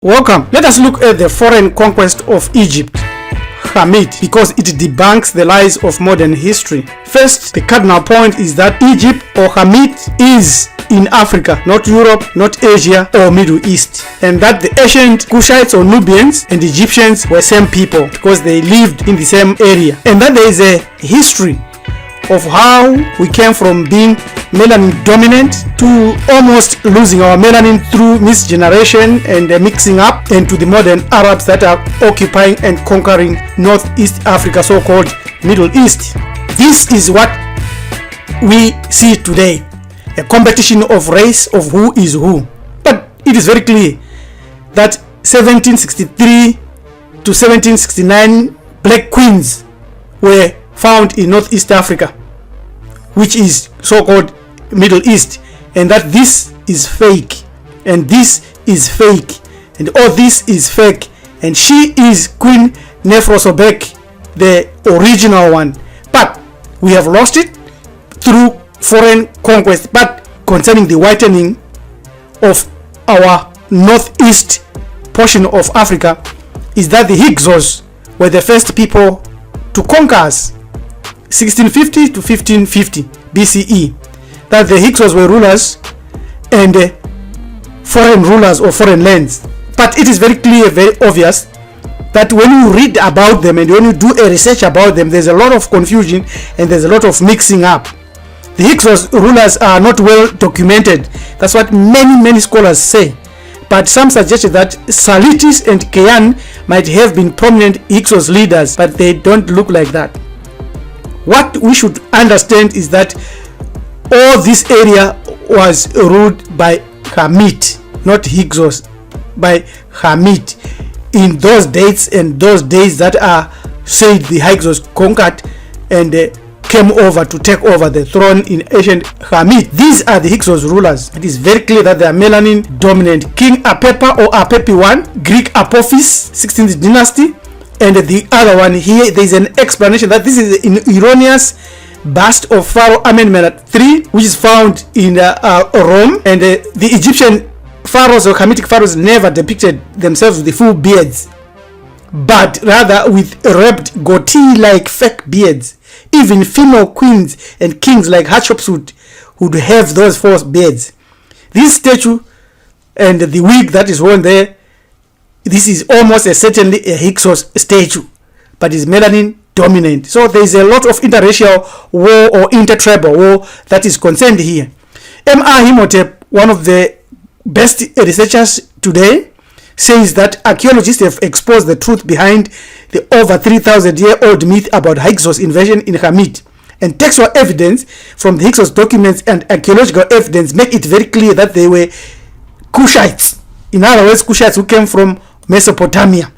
Welcome. Let us look at the foreign conquest of Egypt, Hamit, because it debunks the lies of modern history. First, the cardinal point is that Egypt or Hamit is in Africa, not Europe, not Asia or Middle East, and that the ancient Cushites or Nubians and Egyptians were same people because they lived in the same area, and that there is a history of how we came from being melanin dominant to almost losing our melanin through misgeneration and mixing up, and to the modern Arabs that are occupying and conquering Northeast Africa, so-called Middle East. This is what we see today, a competition of race of who is who. But it is very clear that 1763 to 1769 black queens were found in Northeast Africa, which is so-called Middle East, and that this is fake, and this is fake, and all this is fake, and she is Queen Nefertsobek, the original one. But we have lost it through foreign conquest. But concerning the whitening of our northeast portion of Africa, is that the Hyksos were the first people to conquer us, 1650 to 1550 BCE. That the Hyksos were rulers and foreign rulers or foreign lands. But it is very clear, very obvious, that when you read about them and when you do a research about them, there's a lot of confusion and there's a lot of mixing up. The Hyksos rulers are not well documented. That's what many scholars say. But some suggested that Salitis and Kean might have been prominent Hyksos leaders, but they don't look like that. What we should understand is that all this area was ruled by Hamit, not Hyksos, by Hamit. In those dates and those days that are said the Hyksos conquered and came over to take over the throne in ancient Hamit. These are the Hyksos rulers. It is very clear that they are melanin dominant. King Apepa or Apepi I, Greek Apophis, 16th dynasty. And the other one here, there is an explanation that this is an erroneous bust of Pharaoh Amenemhat III, which is found in Rome. And the Egyptian pharaohs or Hamitic pharaohs never depicted themselves with the full beards, but rather with wrapped goatee-like fake beards. Even female queens and kings like Hatshepsut would have those false beards. This statue and the wig that is worn there, this is almost certainly a Hyksos statue, but is melanin dominant. So there is a lot of interracial war or intertribal war that is concerned here. M.R. Imhotep, one of the best researchers today, says that archaeologists have exposed the truth behind the over 3,000-year-old myth about Hyksos invasion in Hamit. And textual evidence from the Hyksos documents and archaeological evidence make it very clear that they were Cushites. In other words, Cushites who came from Mesopotamia,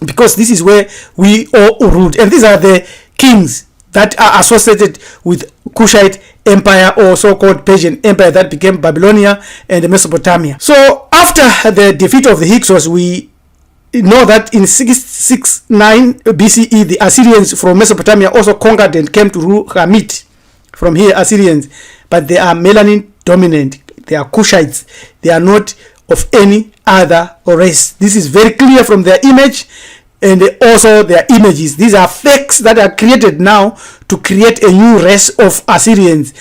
because this is where we all ruled, and these are the kings that are associated with Kushite Empire or so-called Persian Empire that became Babylonia and Mesopotamia. So after the defeat of the Hyksos, we know that in 669 BCE, the Assyrians from Mesopotamia also conquered and came to rule Hamit. From here, Assyrians, but they are melanin dominant. They are Cushites. They are not of any other race. This is very clear from their image and also their images. These are fakes that are created now to create a new race of Assyrians.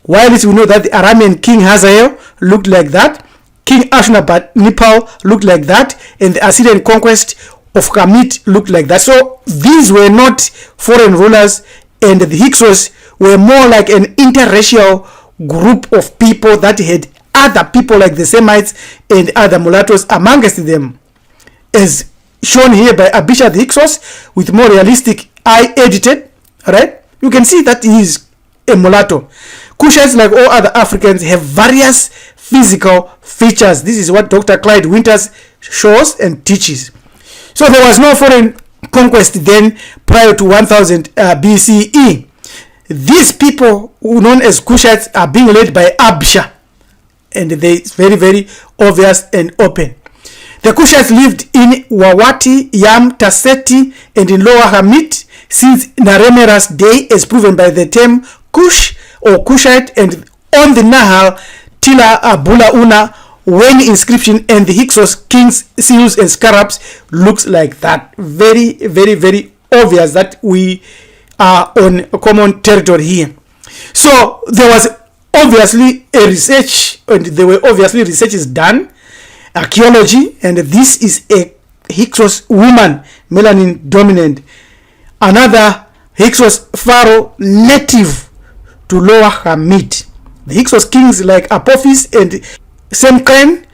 While we know that the Aramean king Hazael looked like that, King Ashurbanipal looked like that, and the Assyrian conquest of Hamit looked like that. So these were not foreign rulers, and the Hyksos were more like an interracial group of people that had other people like the Semites and other mulattoes amongst them, as shown here by Abisha the Hyksos with more realistic eye edited. Right, you can see that he is a mulatto. Cushites, like all other Africans, have various physical features. This is what Dr. Clyde Winters shows and teaches. So there was no foreign conquest then prior to 1000 BCE. These people, known as Cushites, are being led by Abisha, and they is very obvious and open. The Cushites lived in Wawati, Yam, Taseti, and in Lower Hamit since Naremera's day, as proven by the term Kush or Kushite, and on the Nahal Tila Bula Una weighing inscription and the Hyksos kings seals and scarabs looks like that. Very, very, very obvious that we are on a common territory here. So there was obviously a research, and there were obviously researches done, archaeology, and this is a Hyksos woman, melanin dominant. Another Hyksos pharaoh native to Lower Hamit. The Hyksos kings like Apophis and Semkren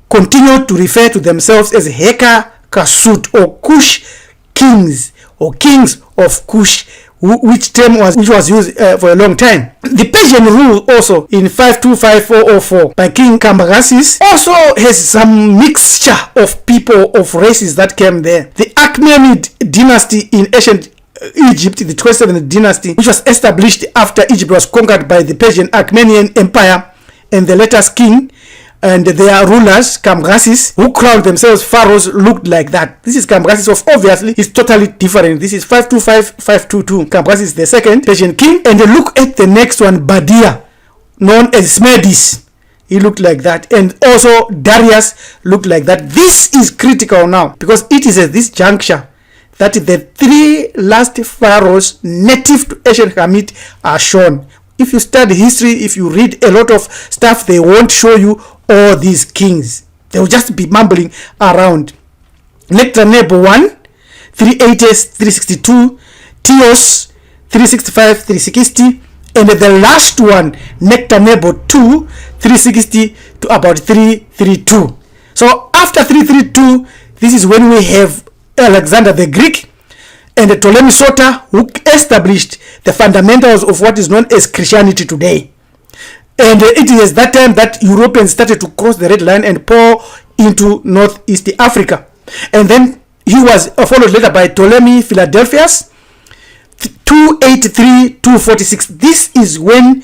continued to refer to themselves as Heka Kasut, or Kush kings, or kings of Kush, which was used for a long time. The Persian rule also in 525-404 by King Cambyses also has some mixture of people, of races that came there. The Achaemenid dynasty in ancient Egypt, the 27th dynasty, which was established after Egypt was conquered by the Persian Achaemenid Empire, and the latest king and their rulers, Cambyses, who crowned themselves pharaohs, looked like that. This is Cambyses of, obviously, is totally different. This is 525-522. Cambyses the second Persian king. And look at the next one, Badia, known as Smerdis. He looked like that. And also Darius looked like that. This is critical now, because it is at this juncture that the three last pharaohs native to ancient Hamit are shown. If you study history, if you read a lot of stuff, they won't show you all these kings. They will just be mumbling around. Nectanebo 1, 380, 362, Teos 365, 360, and the last one, Nectanebo 2, 360 to about 332. So after 332, this is when we have Alexander the Greek and the Ptolemy Soter, who established the fundamentals of what is known as Christianity today. And it is that time that Europeans started to cross the Red Line and pour into Northeast Africa. And then he was followed later by Ptolemy Philadelphus, 283-246. This is when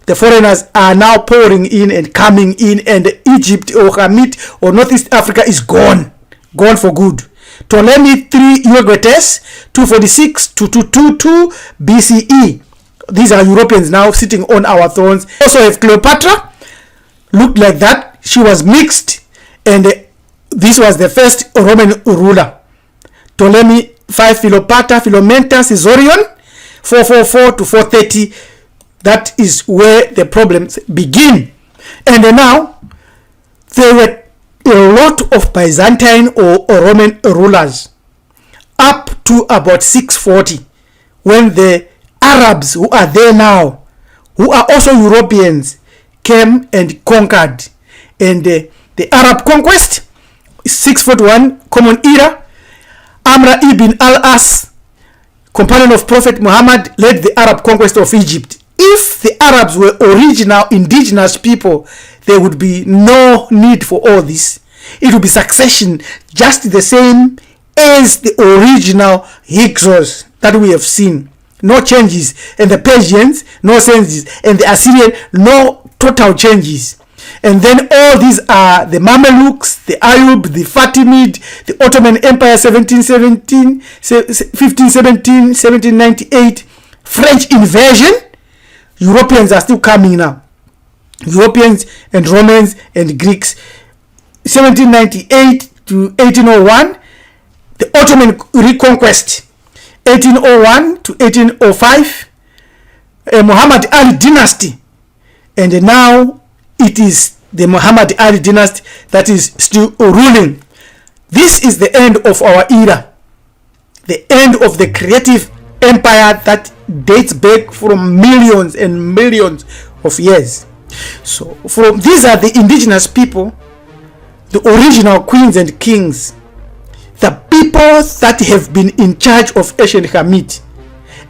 the foreigners are now pouring in and coming in, and Egypt or Hamit or Northeast Africa is gone for good. Ptolemy 3 Eucrates, 246 to 222 BCE. These are Europeans now sitting on our thrones. Also have Cleopatra, looked like that. She was mixed, and this was the first Roman ruler. Ptolemy 5 Philopatra, Philomenta, Caesarion, 444 to 430. That is where the problems begin. And now there were a lot of Byzantine or Roman rulers up to about 640, when the Arabs who are there now, who are also Europeans, came and conquered. And the Arab conquest, 641 Common Era, Amr ibn al-As, companion of Prophet Muhammad, led the Arab conquest of Egypt. If the Arabs were original indigenous people, there would be no need for all this. It would be succession just the same as the original Hyksos that we have seen. No changes. And the Persians, no changes. And the Assyrian, no total changes. And then all these are the Mamelukes, the Ayub, the Fatimid, the Ottoman Empire, 1717, 1517, 1798, French invasion. Europeans are still coming now. Europeans and Romans and Greeks. 1798 to 1801, the Ottoman reconquest. 1801 to 1805, Muhammad Ali dynasty. And now it is the Muhammad Ali dynasty that is still ruling. This is the end of our era. The end of the creative empire that dates back from millions and millions of years. So these are the indigenous people, the original queens and kings, the people that have been in charge of ancient Hamit.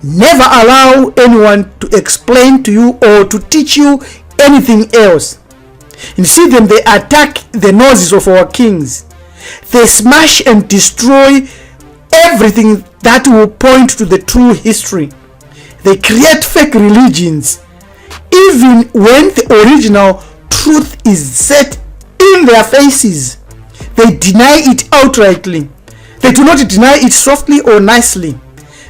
Never allow anyone to explain to you or to teach you anything else. You see them, they attack the noses of our kings. They smash and destroy everything that will point to the true history. They create fake religions, even when the original truth is set in their faces. They deny it outrightly. They do not deny it softly or nicely.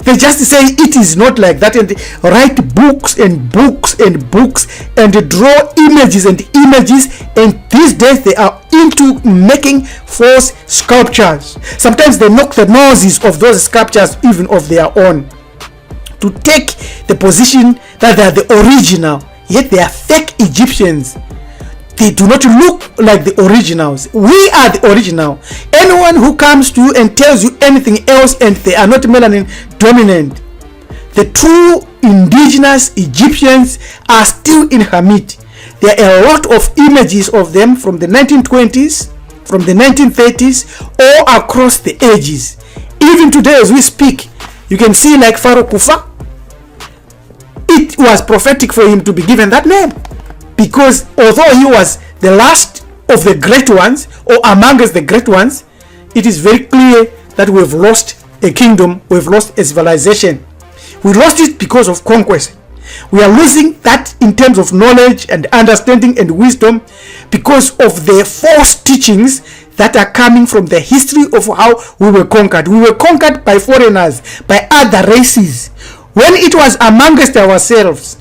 They just say it is not like that, and write books and books and books and draw images and images, and these days they are into making false sculptures. Sometimes they knock the noses of those sculptures even of their own, to take the position that they are the original, yet they are fake Egyptians. They do not look like the originals. We are the original. Anyone who comes to you and tells you anything else and they are not melanin dominant, the true indigenous Egyptians are still in Hamit. There are a lot of images of them from the 1920s, from the 1930s, all across the ages. Even today as we speak, you can see like Pharaoh Kufa. It was prophetic for him to be given that name, because although he was the last of the great ones, or amongst the great ones, it is very clear that we've lost a kingdom, we've lost a civilization. We lost it because of conquest. We are losing that in terms of knowledge and understanding and wisdom because of the false teachings that are coming from the history of how we were conquered. We were conquered by foreigners, by other races. When it was amongst ourselves,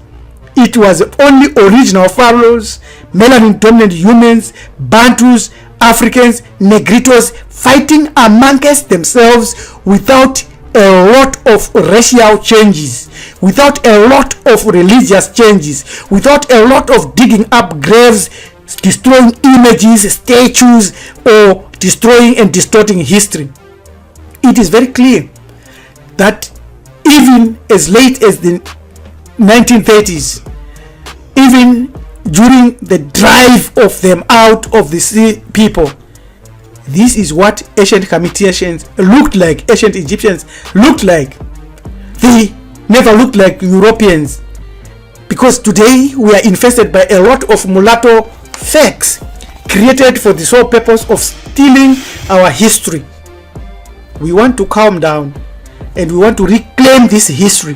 it was only original pharaohs, melanin dominant humans, Bantus, Africans, Negritos fighting amongst themselves without a lot of racial changes, without a lot of religious changes, without a lot of digging up graves, destroying images, statues, or destroying and distorting history. It is very clear that even as late as the 1930s, even during the drive of them out of the sea people, this is what ancient Hamittians looked like, ancient Egyptians looked like. They never looked like Europeans, because today we are infested by a lot of mulatto fakes created for the sole purpose of stealing our history. We want to calm down and we want to reclaim this history.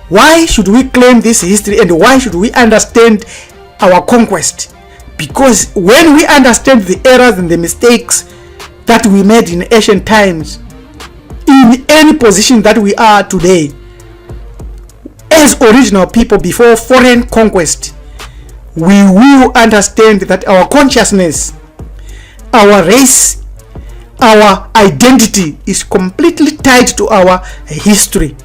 Why should we claim this history, and why should we understand our conquest? Because when we understand the errors and the mistakes that we made in ancient times, in any position that we are today, as original people before foreign conquest, we will understand that our consciousness, our race, our identity is completely tied to our history.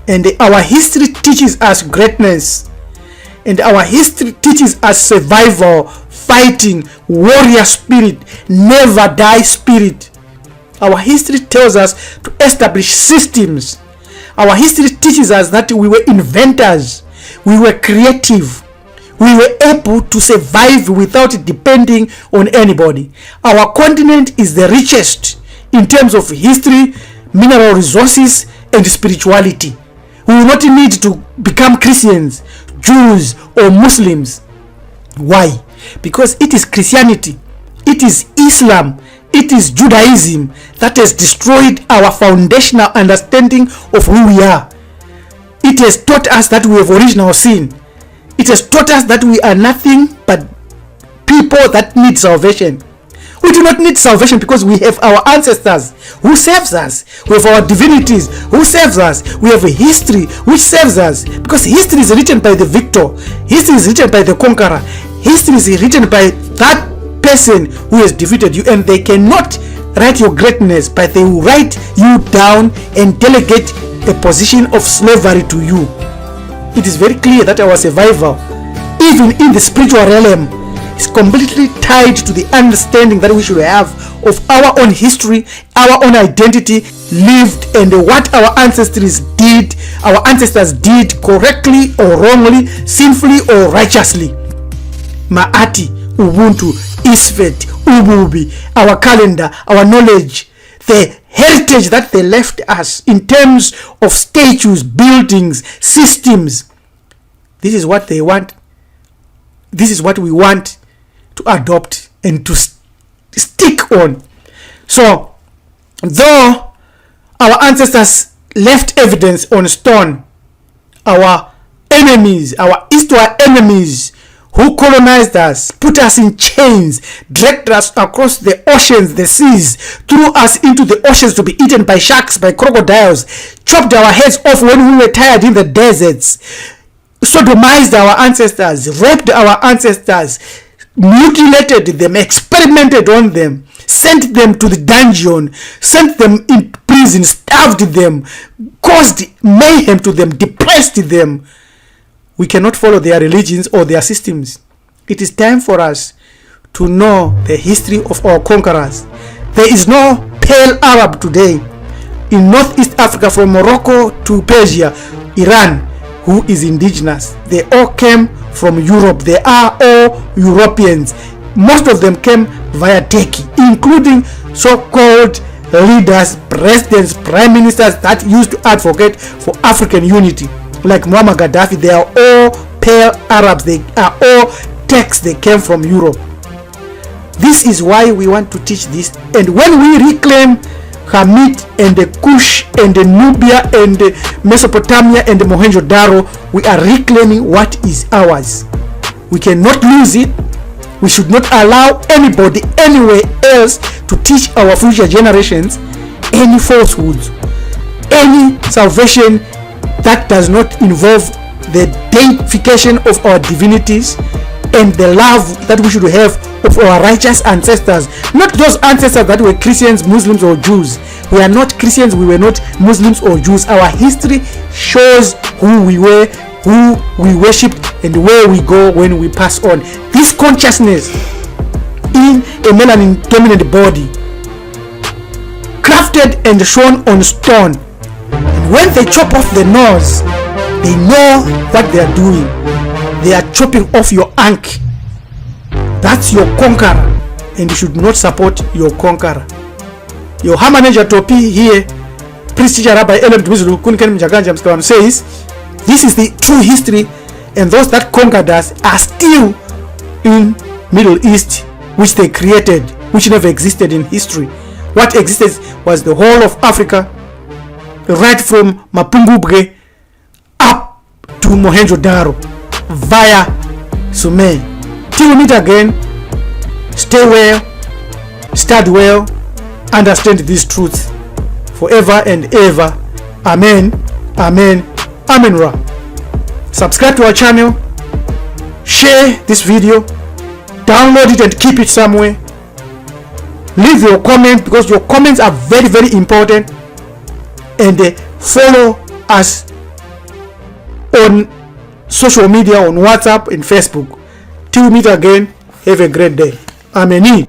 And our history teaches us greatness. And our history teaches us survival, fighting, warrior spirit, never die spirit. Our history tells us to establish systems. Our history teaches us that we were inventors, we were creative, we were able to survive without depending on anybody. Our continent is the richest in terms of history, mineral resources, and spirituality. We will not need to become Christians, Jews, or Muslims. Why? Because it is Christianity, it is Islam, it is Judaism that has destroyed our foundational understanding of who we are. It has taught us that we have original sin. It has taught us that we are nothing but people that need salvation. We do not need salvation because we have our ancestors who saves us. We have our divinities who saves us. We have a history which saves us, because history is written by the victor. History is written by the conqueror. History is written by that person who has defeated you, and they cannot write your greatness, but they will write you down and delegate a position of slavery to you. It is very clear that our survival, even in the spiritual realm, is completely tied to the understanding that we should have of our own history, our own identity lived, and what our ancestors did correctly or wrongly, sinfully or righteously. Maati, Ubuntu, Isfet, Ububi, our calendar, our knowledge, the heritage that they left us in terms of statues, buildings, systems. This is what they want. This is what we want to adopt and to stick on. So, though our ancestors left evidence on stone, our enemies, our eastward enemies who colonized us, put us in chains, dragged us across the oceans, the seas, threw us into the oceans to be eaten by sharks, by crocodiles, chopped our heads off when we were tired in the deserts, sodomized our ancestors, raped our ancestors, mutilated them, experimented on them, sent them to the dungeon, sent them in prison, starved them, caused mayhem to them, depressed them. We cannot follow their religions or their systems. It is time for us to know the history of our conquerors. There is no pale Arab today in Northeast Africa, from Morocco to Persia, Iran, who is indigenous. They all came from Europe. They are all Europeans. Most of them came via Turkey, including so-called leaders, presidents, prime ministers that used to advocate for African unity, like Muammar Gaddafi. They are all pale Arabs. They are all Turks. They came from Europe. This is why we want to teach this. And when we reclaim Hamit and the Kush and the Nubia and the Mesopotamia and the Mohenjo-Daro, we are reclaiming what is ours. We cannot lose it. We should not allow anybody anywhere else to teach our future generations any falsehoods, any salvation that does not involve the deification of our divinities and the love that we should have of our righteous ancestors. Not those ancestors that were Christians, Muslims, or Jews. We are not Christians, we were not Muslims or Jews. Our history shows who we were, who we worshipped, and where we go when we pass on. This consciousness in a melanin dominant body, crafted and shown on stone. And when they chop off the nose, they know what they are doing. They are chopping off your ankh. That's your conqueror, and you should not support your conqueror. Your Hamaneja Topi here, Priest Teacher Rabbi Elam Dmizulu Kunken Mjaganja Mskawam says, this is the true history, and those that conquered us are still in Middle East, which they created, which never existed in history. What existed was the whole of Africa, right from Mapumbubwe up to Mohenjo-Daro via Sumer. Till we meet again, stay well, study well, understand these truths forever and ever. Amen, amen, amen ra. Subscribe to our channel, share this video, download it and keep it somewhere. Leave your comment, because your comments are very, very important. And follow us on social media, on WhatsApp and Facebook. Till we meet again, have a great day. Amen.